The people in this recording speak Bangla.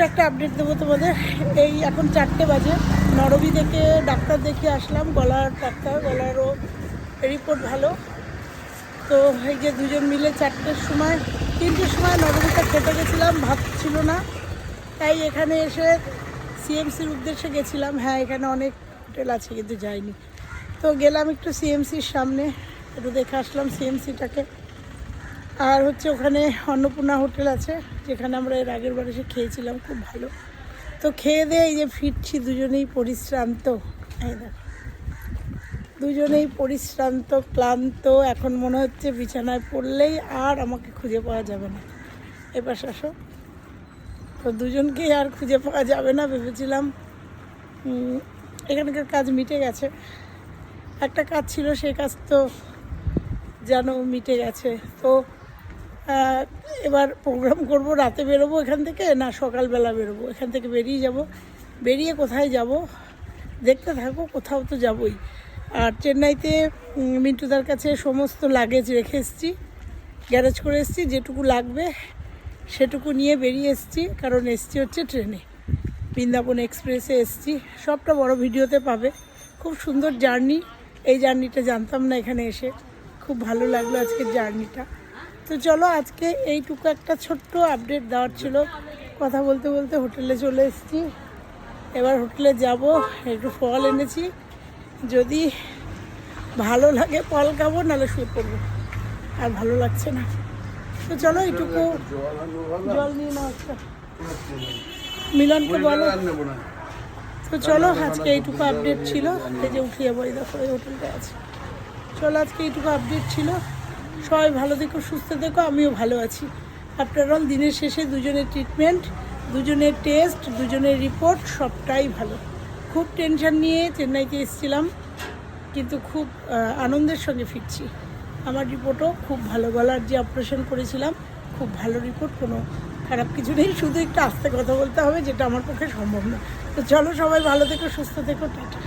একটা আপডেট দেবো তোমাদের। এই এখন 4টে বাজে, নরবি থেকে ডাক্তার দেখিয়ে আসলাম, গলার ডাক্তার, গলারও রিপোর্ট ভালো। তো এই যে দুজন মিলে 4টের সময় 3টের সময় নরবিটা খেতে গেছিলাম, ভাত ছিল না, তাই এখানে এসে সিএমসির উদ্দেশ্যে গেছিলাম। হ্যাঁ, এখানে অনেক হোটেল আছে কিন্তু যাইনি, তো গেলাম একটু সিএমসির সামনে, একটু দেখে আসলাম সিএমসিটাকে। আর হচ্ছে ওখানে অন্নপূর্ণা হোটেল আছে, যেখানে আমরা এর আগের বার এসে খেয়েছিলাম, খুব ভালো। তো খেয়ে দিয়ে এই যে ফিরছি, দুজনেই পরিশ্রান্ত। এই দেখো, দুজনেই পরিশ্রান্ত, ক্লান্ত। এখন মনে হচ্ছে বিছানায় পড়লেই আর আমাকে খুঁজে পাওয়া যাবে না। এবার আসো, তো দুজনকেই আর খুঁজে পাওয়া যাবে না। ভেবেছিলাম এখানকার কাজ মিটে গেছে, একটা কাজ ছিল, সেই কাজ তো যেন মিটে গেছে। তো এবার প্রোগ্রাম করব, রাতে বেরোবো এখান থেকে না সকালবেলা বেরোবো। এখান থেকে বেরিয়ে যাব, বেরিয়ে কোথায় যাব দেখতে থাকবো, কোথাও তো যাবই। আর চেন্নাইতে মিন্টুদার কাছে সমস্ত লাগেজ রেখে এসেছি, গ্যারেজ করে এসেছি, যেটুকু লাগবে সেটুকু নিয়ে বেরিয়ে এসেছি। কারণ এসছি হচ্ছে ট্রেনে, বৃন্দাবন এক্সপ্রেসে এসেছি, সবটা বড় ভিডিওতে পাবে। খুব সুন্দর জার্নি, এই জার্নিটা জানতাম না, এখানে এসে খুব ভালো লাগলো আজকের জার্নিটা। তো চলো, আজকে এইটুকু একটা ছোট্ট আপডেট দেওয়ার ছিল। কথা বলতে বলতে হোটেলে চলে এসেছি, এবার হোটেলে যাব। একটু ফল এনেছি, যদি ভালো লাগে ফল খাবো, নাহলে শুয়ে পড়বো, আর ভালো লাগছে না। তো চলো, এইটুকু জল নিয়ে নাও একটা, মিলনকে বলো। তো চলো, আজকে এইটুকু আপডেট ছিল। এই যে উঠিয়ে যাবো, এই দেখো এই হোটেলটা আছে। চলো, আজকে এইটুকু আপডেট ছিল। সবাই ভালো থেকো, সুস্থ থেকো, আমিও ভালো আছি। আফটার অল দিনের শেষে দুজনের ট্রিটমেন্ট, দুজনের টেস্ট, দুজনের রিপোর্ট সবটাই ভালো। খুব টেনশন নিয়ে চেন্নাইতে এসেছিলাম, কিন্তু খুব আনন্দের সঙ্গে ফিরছি। আমার রিপোর্টও খুব ভালো, গলার যে অপারেশন করেছিলাম খুব ভালো রিপোর্ট, কোনো খারাপ কিছু নেই। শুধু একটু আস্তে কথা বলতে হবে, যেটা আমার পক্ষে সম্ভব না। তো চলো, সবাই ভালো থেকো, সুস্থ থেকো, টাটা।